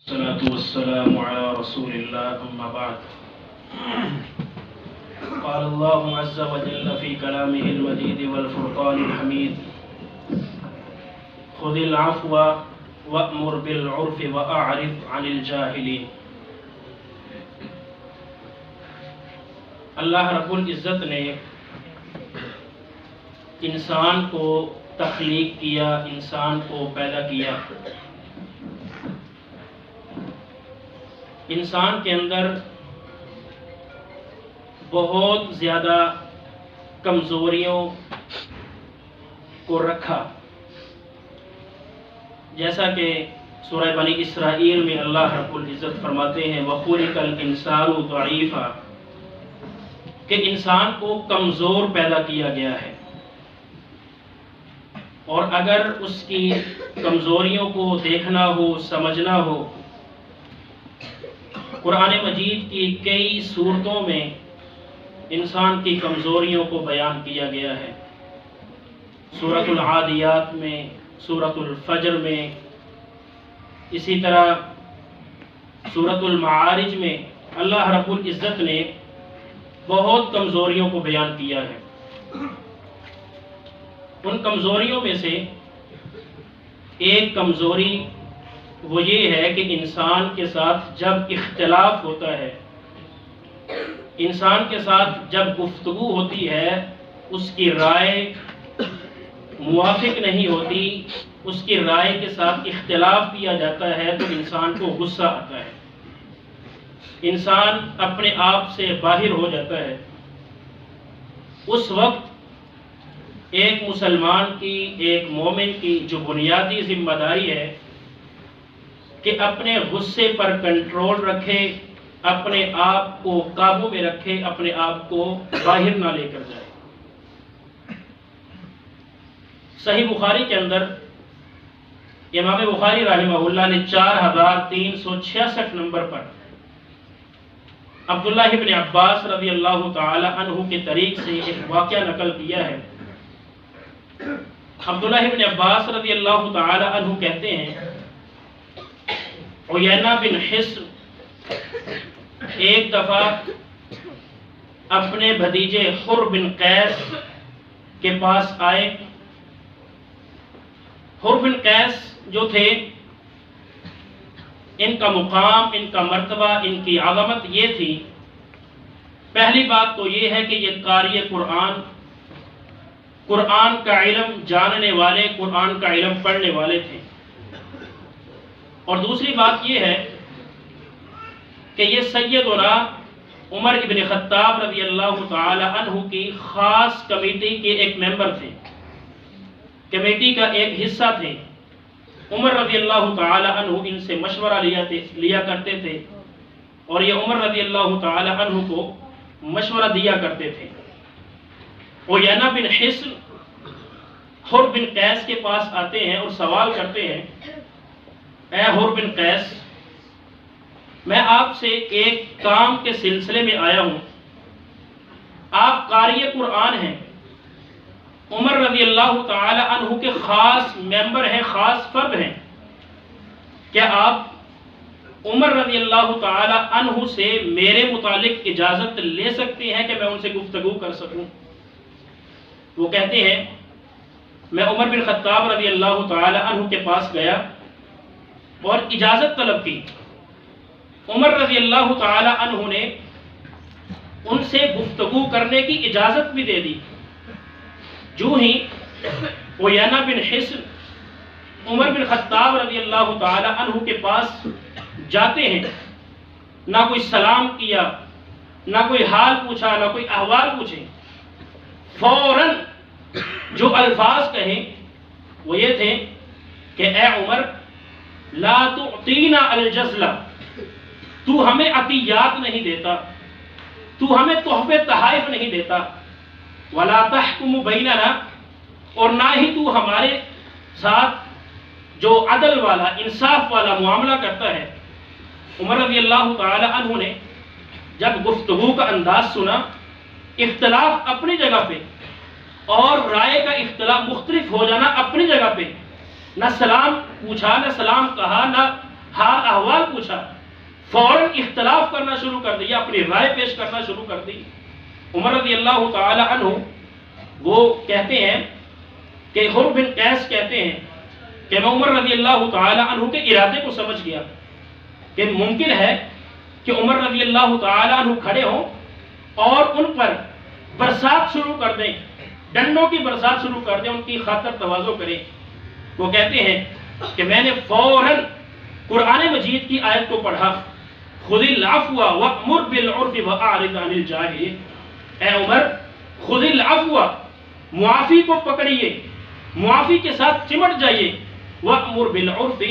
والصلاة والسلام على رسول الله أما بعد. قال الله عز وجل في كلامه المجيد والفرقان الحميد: خذ العفو وأمر بالعرف وأعرض عن الجاهلين. اللہ رب العزت نے انسان کو تخلیق کیا، انسان کو پیدا کیا. انسان کے اندر بہت زیادہ کمزوریوں کو رکھا، جیسا کہ سورہ بنی اسرائیل میں اللہ رب العزت فرماتے ہیں وَخُلِقَ الْإِنسَانُ ضَعِيفًا، کہ انسان کو کمزور پیدا کیا گیا ہے. اور اگر اس کی کمزوریوں کو دیکھنا ہو، سمجھنا ہو، قرآن مجید کی کئی صورتوں میں انسان کی کمزوریوں کو بیان کیا گیا ہے. سورۃ العادیات میں، سورۃ الفجر میں، اسی طرح سورۃ المعارج میں اللہ رب العزت نے بہت کمزوریوں کو بیان کیا ہے. ان کمزوریوں میں سے ایک کمزوری وہ یہ ہے کہ انسان کے ساتھ جب اختلاف ہوتا ہے، انسان کے ساتھ جب گفتگو ہوتی ہے، اس کی رائے موافق نہیں ہوتی، اس کی رائے کے ساتھ اختلاف کیا جاتا ہے، تو انسان کو غصہ آتا ہے، انسان اپنے آپ سے باہر ہو جاتا ہے. اس وقت ایک مسلمان کی، ایک مومن کی جو بنیادی ذمہ داری ہے کہ اپنے غصے پر کنٹرول رکھے، اپنے آپ کو قابو میں رکھے، اپنے آپ کو باہر نہ لے کر جائے. صحیح بخاری کے اندر امام بخاری رحمہ اللہ نے 4366 نمبر پر عبداللہ ابن عباس رضی اللہ تعالی عنہ کے طریق سے ایک واقعہ نقل کیا ہے. عبداللہ ابن عباس رضی اللہ تعالی عنہ کہتے ہیں عیینہ بن حصن ایک دفعہ اپنے بھتیجے حر بن قیس کے پاس آئے. حر بن قیس جو تھے، ان کا مقام، ان کا مرتبہ، ان کی عظمت یہ تھی. پہلی بات تو یہ ہے کہ یہ قاری قرآن، قرآن کا علم جاننے والے، قرآن کا علم پڑھنے والے تھے. اور دوسری بات یہ ہے کہ یہ سیدنا عمر ابن خطاب رضی اللہ تعالی عنہ کی خاص کمیٹی کے ایک ممبر تھے، کمیٹی کا ایک حصہ تھے. عمر رضی اللہ تعالی عنہ ان سے مشورہ لیا کرتے تھے، اور یہ عمر رضی اللہ تعالی عنہ کو مشورہ دیا کرتے تھے. عیینہ بن حصن حر بن قیس کے پاس آتے ہیں اور سوال کرتے ہیں اے حر بن قیس، میں آپ سے ایک کام کے سلسلے میں آیا ہوں. آپ قاری قرآن ہیں، عمر رضی اللہ تعالی عنہ کے خاص ممبر ہیں، خاص فرد ہیں. کیا آپ عمر رضی اللہ تعالی عنہ سے میرے متعلق اجازت لے سکتے ہیں کہ میں ان سے گفتگو کر سکوں؟ وہ کہتے ہیں میں عمر بن خطاب رضی اللہ تعالی عنہ کے پاس گیا اور اجازت طلب کی. عمر رضی اللہ تعالی عنہ نے ان سے گفتگو کرنے کی اجازت بھی دے دی. جو ہی عیینہ بن حصن عمر بن خطاب رضی اللہ تعالی عنہ کے پاس جاتے ہیں، نہ کوئی سلام کیا، نہ کوئی حال پوچھا، نہ کوئی احوال پوچھے، فوراً جو الفاظ کہیں وہ یہ تھے کہ اے عمر لا تعطینا الجزلہ، تو ہمیں عطیات نہیں دیتا، تو ہمیں تحفے تحائف نہیں دیتا، ولا تحکم بیننا، اور نہ ہی تو ہمارے ساتھ جو عدل والا، انصاف والا معاملہ کرتا ہے. عمر رضی اللہ تعالی عنہ نے جب گفتگو کا انداز سنا، اختلاف اپنی جگہ پہ اور رائے کا اختلاف مختلف ہو جانا اپنی جگہ پہ، نہ سلام پوچھا، نہ سلام کہا، نہ حال احوال پوچھا فوراً اختلاف کرنا شروع کر دیا، اپنی رائے پیش کرنا شروع کر دی۔ عمر رضی اللہ تعالی عنہ وہ کہتے ہیں کہ حر بن قیس کہتے ہیں کہ میں عمر رضی اللہ تعالی عنہ کے ارادے کو سمجھ گیا کہ ممکن ہے کہ عمر رضی اللہ تعالی عنہ کھڑے ہوں اور ان پر برسات شروع کر دیں، ڈنڈوں کی برسات شروع کر دیں، ان کی خاطر تواضع کریں۔ وہ کہتے ہیں کہ میں نے فوراً قرآن مجید کی آیت کو پڑھا، خذ العفو وأمر بالعرف وأعرض عن الجاہلین۔ اے عمر خذ العفو، معافی کو پکڑیے، معافی کے ساتھ چمٹ جائیے، وأمر بالعرف،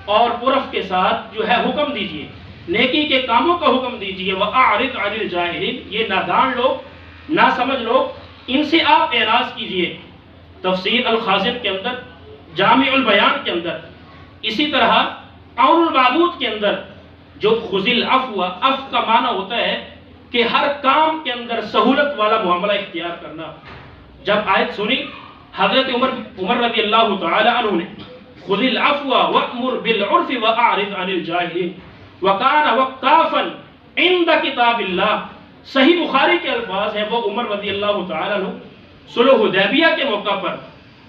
اور عرف کے ساتھ جو ہے حکم دیجئے، نیکی کے کاموں کا حکم دیجئے، وأعرض عن الجاہلین، یہ نادان لوگ، ناسمجھ لوگ، ان سے آپ اعراض کیجئے۔ تفسیر الخازن کے اندر، جامع البیان کے اندر، اسی طرح عون المعبود کے اندر جو خذ العفو، عفو کا معنی ہوتا ہے کہ ہر کام کے اندر سہولت والا معاملہ اختیار کرنا۔ جب آیت سنی حضرت عمر رضی اللہ تعالی عنہ نے خذ العفو وأمر بالعرف وأعرض عن الجاہلین وکان وقافا عند کتاب اللہ، صحیح بخاری کے الفاظ ہیں، وہ عمر رضی اللہ تعالی عنہ صلح حدیبیہ کے موقع پر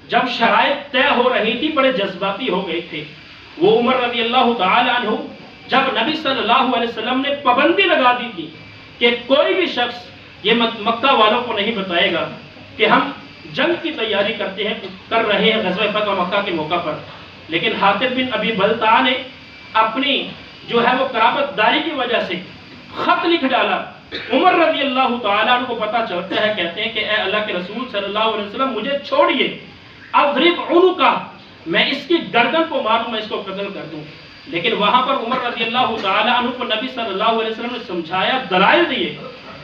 جب شرائط طے ہو رہی تھی بڑے جذباتی ہو گئے تھے۔ وہ عمر رضی اللہ تعالی عنہ جب نبی صلی اللہ علیہ وسلم نے پابندی لگا دی تھی کہ کوئی بھی شخص یہ مکہ والوں کو نہیں بتائے گا کہ ہم جنگ کی تیاری کر رہے ہیں غزوہ فتح مکہ کے موقع پر، لیکن حاطب بن ابی بلتع نے اپنی جو ہے وہ قرابت داری کی وجہ سے خط لکھ ڈالا۔ عمر رضی اللہ تعالیٰ عنہ کو پتہ چلتا ہے، کہتے ہیں کہ اے اللہ کے رسول صلی اللہ علیہ وسلم مجھے چھوڑیے، اضرب عنقہ، میں اس کی گردن کو ماروں، میں اس کو قتل کر دوں۔ لیکن وہاں پر عمر رضی اللہ تعالیٰ عنہ کو نبی صلی اللہ علیہ وسلم نے سمجھایا، دلائل دیے،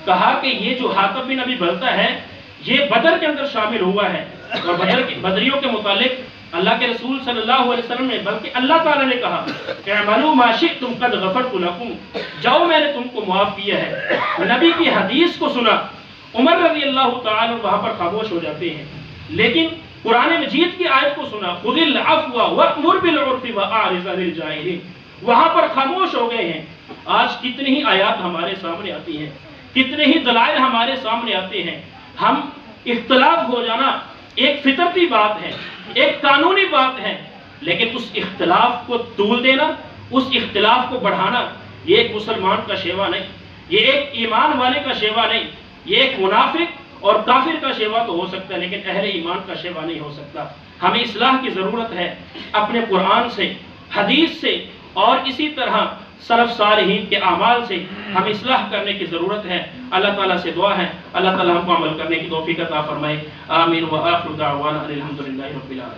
کہا کہ یہ جو حاطب بن ابی بلتع ہے یہ بدر کے اندر شامل ہوا ہے، اور بدریوں کے متعلق اللہ کے رسول صلی اللہ علیہ وسلم نے بلکہ اللہ تعالیٰ نے کہا کہ اعملوا ما شئتم قد غفرت لکم، جاؤ میں نے تم کو معاف کیا ہے۔ نبی کی حدیث کو سنا، عمر رضی اللہ تعالیٰ وہاں پر خاموش ہو جاتے ہیں، لیکن قرآن مجید کی آیت کو سنا، خذ العفو وأمر بالعرف وأعرض عن الجاہلین، وہاں پر خاموش ہو گئے ہیں۔ آج کتنی ہی آیات ہمارے سامنے آتی ہیں، کتنے ہی دلائل ہمارے سامنے آتے ہیں، ہم اختلاف ہو جانا ایک فطرتی بات ہے، ایک قانونی بات ہے، لیکن اس اختلاف کو طول دینا، اس اختلاف کو بڑھانا، یہ ایک مسلمان کا شیوا نہیں، یہ ایک ایمان والے کا شیوا نہیں، یہ ایک منافق اور کافر کا شیوا تو ہو سکتا ہے لیکن اہل ایمان کا شیوا نہیں ہو سکتا۔ ہمیں اصلاح کی ضرورت ہے، اپنے قرآن سے، حدیث سے، اور اسی طرح سلف صالحین کے اعمال سے ہم اصلاح کرنے کی ضرورت ہے۔ اللہ تعالیٰ سے دعا ہے اللہ تعالیٰ ہم کو عمل کرنے کی توفیق عطا فرمائے۔ آمین وآخر دعوانا الحمدللہ رب العالمین۔